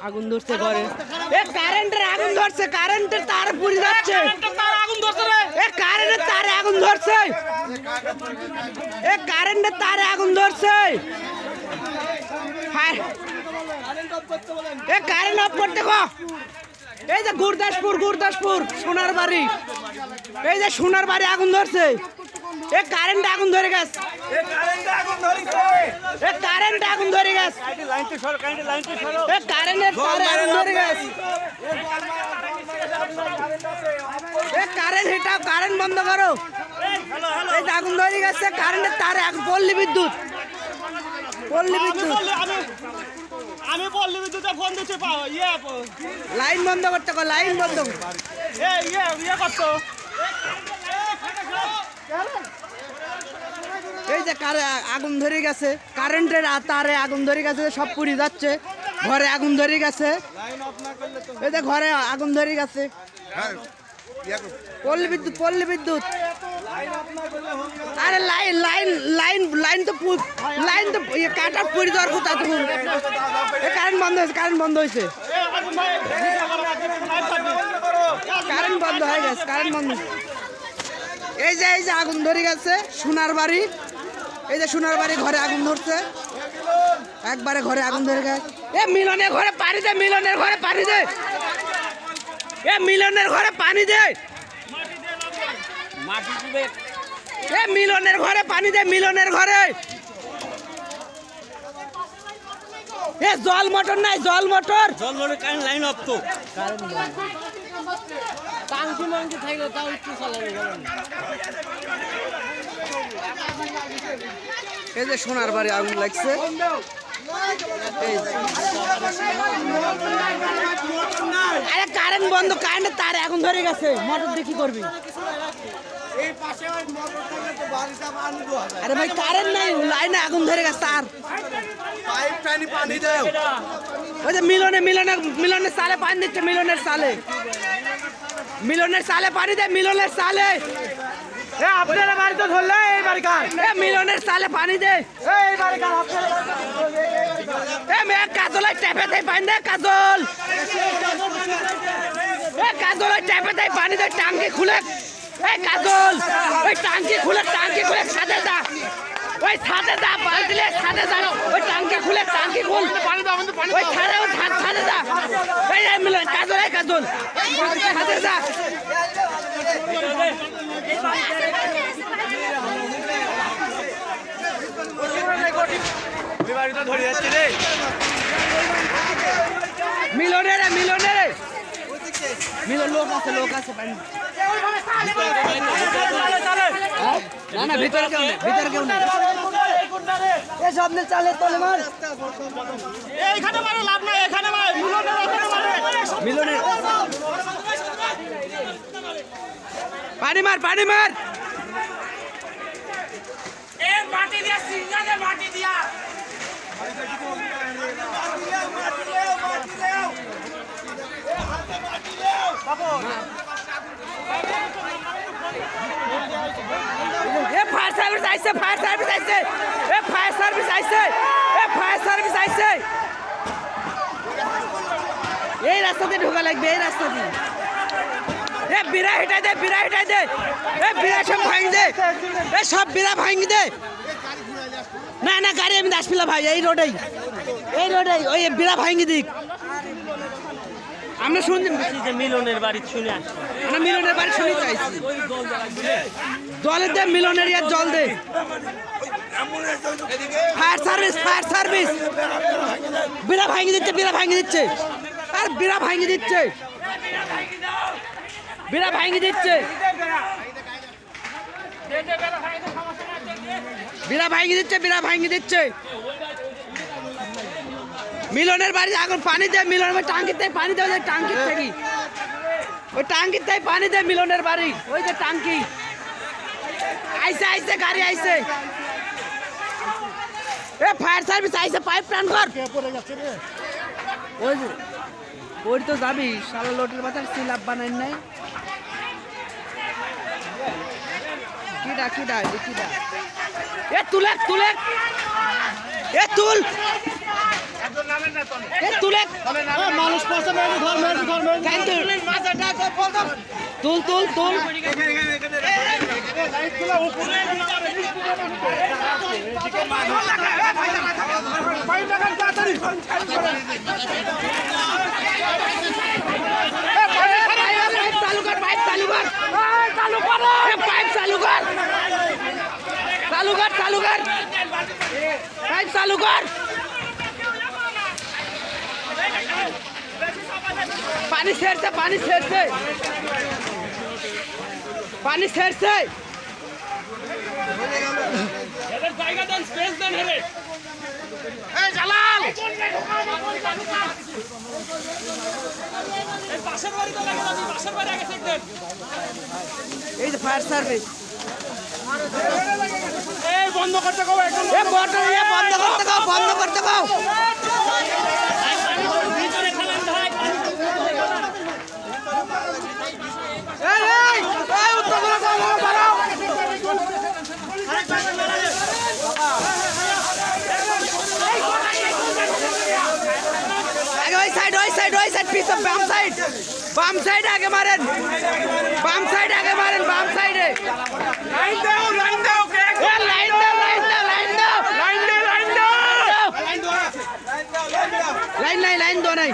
আগুন ধরছে ঘরে। এ কারেন্টের আগুন ধরছে, কারেন্টের তার পুড়ে যাচ্ছে। এ কারেন্টের তারে আগুন ধরছে, এ কারেন্টের তারে আগুন ধরছে। এ কারেন্ট অফ করতে গো। এই যে গুরদাসপুর, গুরদাসপুর সোনার বাড়ি, এই যে সোনার বাড়ি আগুন ধরছে। এ কারেন্ট আগুন ধরে গেছে, এ কারেন্ট আগুন ধরে গেছে, এ কারেন্টের তারে আগুন ধরে গেছে। এ কারেন্ট হিটাও, কারেন্ট বন্ধ করো। এই যে আগুন ধরে গেছে, কারেন্টের তারে আগুন। পল্লী বিদ্যুৎ, পল্লী বিদ্যুৎ। আমি পল্লী বিদ্যুতে ফোন দিচ্ছি, লাইন বন্ধ করতে কো, লাইন বন্ধ করতো। এই যে আগুন ধরে গেছে, কারেন্টের তারে আগুন ধরে গেছে, সব পুড়ে যাচ্ছে। ঘরে আগুন ধরে গেছে, এই যে ঘরে আগুন ধরে গেছে। পল্লী বিদ্যুৎ, পল্লী বিদ্যুৎ। আরে লাইন লাইন লাইন লাইন তো লাইন তো কাটা পুড়ে দেওয়ার কথা। তখন কারেন্ট বন্ধ হয়েছে, কারেন্ট বন্ধ হয়েছে, কারেন্ট বন্ধ হয়ে গেছে, কারেন্ট বন্ধ। এই যে আগুন ধরে গেছে সোনার বাড়ি, এই যে সোনার বাড়ি ঘরে আগুন ধরছে, একবারে ঘরে আগুন ধরে গেছে। এ মিলনের ঘরে পানি দে, মিলনের ঘরে পানি দে, এ মিলনের ঘরে পানি দে, এ মিলনের ঘরে পানি দে, মিলনের ঘরে। এ জল মোটর নাই, জল মোটর, জল মোটর কারেন্ট লাইন অফ তো। টাঙ্কি মাঙ্কি থাকলে তাও একটু চালানো গেল না। এই যে সোনার বাড়ি আগুন লাগছে। আরে কারেন্ট বন্ধ, কারেন্টের তারে আগুন ধরে গেছে। মোটর দিয়ে কি করবি? আরে ভাই কারেন্ট নাই, লাইনে আগুন ধরে গেছে। তার পানি দাও। ওই যে মিলনের সালে পানি দিচ্ছে, মিলনের সালে, মিলনের সালে পানি দে, মিলনের সালে। আপনারা বাড়ি তো ধরলে এই বাড়ি কার? মিলনের সালে পানি দে, এই বাড়ি কার? কাজল টেপে দেয় পানি দে, কাজল, কাজল টেপে দেয় পানি দে, টাঙ্কি খুলে। এই কাজল, ওই টাঙ্কি খুলে, টাঙ্কি খুলে ছাদে যা, ওই ছাদে যা, পানি দিলে ছাদে যা, ওই টাঙ্কি খুলে, টাঙ্কি খুল, ওই ছাদে, ওই ছাদে যা। এই মিলন কাজল, এই কাজল ছাদে যা। মিলনের মিলন লোক আছে, লোক আছে পানি। না না ভিতরে কেউ নেই, ভিতরে কেউ নেই। এই সামনে চালে তলে মার, এইখানে মারো, লাভ নাই, এখানে মারো, মিলনের পানি মার, পানি মার। মাটি দিয়া সিঙ্গালে মাটি দিয়া ফায়ার সার্ভিস আইছে, ফায়ার সার্ভিস আইছে, ফায়ার সার্ভিস আইছে, ফায়ার সার্ভিস আইছে। এই রাস্তা দিয়ে ঢোকা লাগবে, এই রাস্তা দিয়ে। বিড়া হেঁটাই দে, বিড়া হেঁটাই দে, বিড়া সব ভাঙি দে, সব বিড়া ভাঙি দে। না না গাড়ি আমি আসছিলাম ভাই, এই রোডেই, এই রোডেই, ওই বিড়া ভাঙি দিক। আমরা শুনছি মিলনের বাড়ি শুনে আসছি, আমরা মিলনের বাড়ি শুনে চাইছি। জলের দে, মিলনের ইয়ার জল দে। Fire service, fire service. বিড়া ভাঙি দিচ্ছে, বিড়া ভাঙি দিচ্ছে, আর বিড়া ভাঙি দিচ্ছে, বিড়া ভাঙি দিচ্ছে, বিড়া ভাঙি দিচ্ছে, বিড়া ভাঙি দিচ্ছে। মিলনের বাড়ি আগুন, পানি দে, মিলনের টাঙ্কিতে পানি দে, ওই টাঙ্কির থেকে, ওই টাঙ্কির থেকে পানি দে, মিলনের বাড়ি, ওই যে টাঙ্কি। আইসে আইসে গাড়ি আইসে, ফায়ার সার্ভিস আইসে, পাইপ টান কর। ওই যে ওই তো যাবি, সারা লোটের বাজার সিলাপ বানাই নাই। কিডা কিডা কিডা, তুলে তুলে, তুল। তুলে মানুষ পড়ছে তুল তুল তুল চালু কর পাইপ চালু কর পাইপ চালু কর চালু কর চালু কর পাইপ চালু কর পানি ছেড়ছে পানি ছেড়ছে পানি ছেড়ছে জায়গা দেন স্পেস দেন হেরে জালাল পাশের বাড়ি তো লাগে না পাশের বাড়ি আগে চেক দেন এই যে ফায়ার সার্ভিস এই বন্ধ করতে কও একদম বন্ধ করতে দাও বন্ধ করতে দাও ভিতরে খেলেন ভাই এই উত্তর করে দাও বাড়াও আগে ওই সাইড পিছন বাম সাইড আগে মারেন বাম সাইডে লাইন দাও লাইন দাও লাইন দো নাই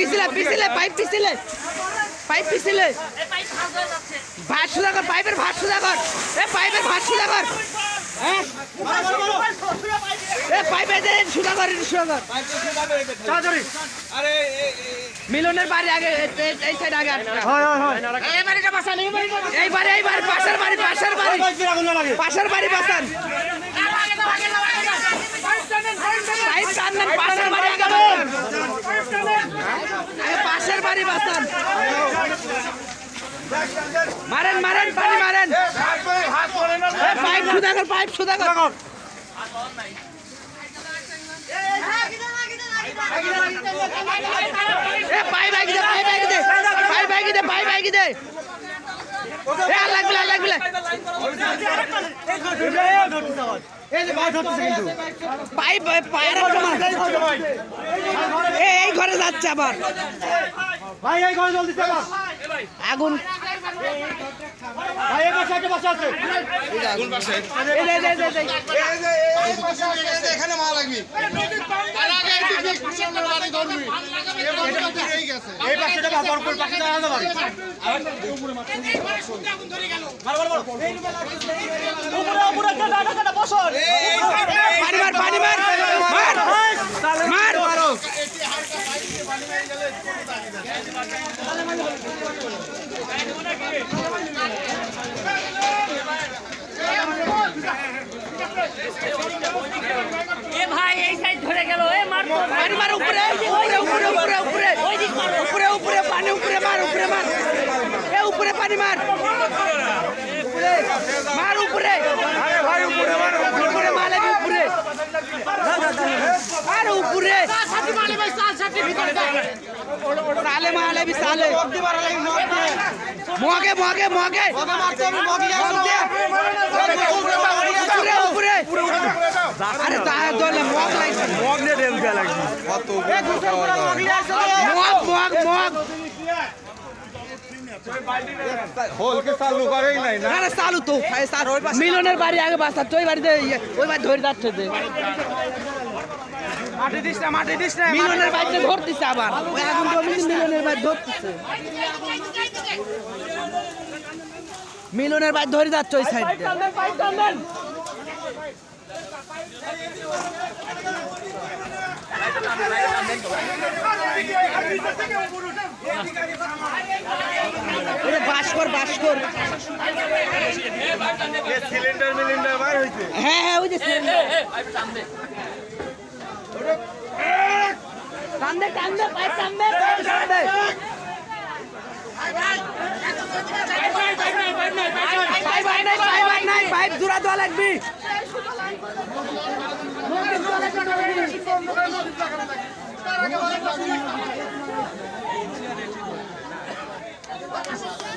পিছলে পাইপ পিছলে ভাত সুদা কর পাইপের ভাত সুদা কর পাইপের ভাত সুদা কর পাইপে সুদা কর মিলনের বাড়ি আগে এই সাইড আগে এইবার পাশের বাড়ি পাশের বাড়ি বাসান পাইপ টানলেন পাশের বাড়ি আগে পাশের বাড়ি বাসান মারেন পানি মারেন পাইপ সুদা কর পাইপ আগে দে লাগবে পাইপ এই ঘরে যাচ্ছে আবার ভাই এই ঘরে জলদি চালা আগুন ভাই এই পাশে বসে আছে কোন পাশে এখানে মারা লাগবে আর আগে এই পিছন বাড়ি ধরবি এই পাশেটা বাবার উপর পাশে দাঁড়ানো বাড়ি উপরে দাঁড়াটা বসো পানি মার এ ভাই এই সাইড ধরে গেল এ মার পানি মার উপরে পানি উপরে মার এ উপরে পানি মার উপরে ভাই উপরে উপরে মালে উপরে আরে উপরে সাথী মালে ভাই সাথী ভিতরে সালে মালে भी साले मोगे উপরে আরে তা দলে মগ লাগছে মগ নে দেন কে লাগছে কত মগ হোল কে চালু করেই নাই না না চালু তো মিলনের বাড়ি আগে বাসা তুই বাড়িতে ওই বাড়ি ধরে যাচ্ছে মাটি দিস না মিলনের বাড়িতে ধরতেছে আবার ওই আগুন মিলনের বাড়ি ধরতেছে মিলনের বাড়ি ধরে যাচ্ছে ওই সাইড বাস্কর সিলিন্ডার বাইর হইছে হ্যাঁ ওই যে টানদে পাইপ জোড়া দেওয়া লাগবে বাড়ি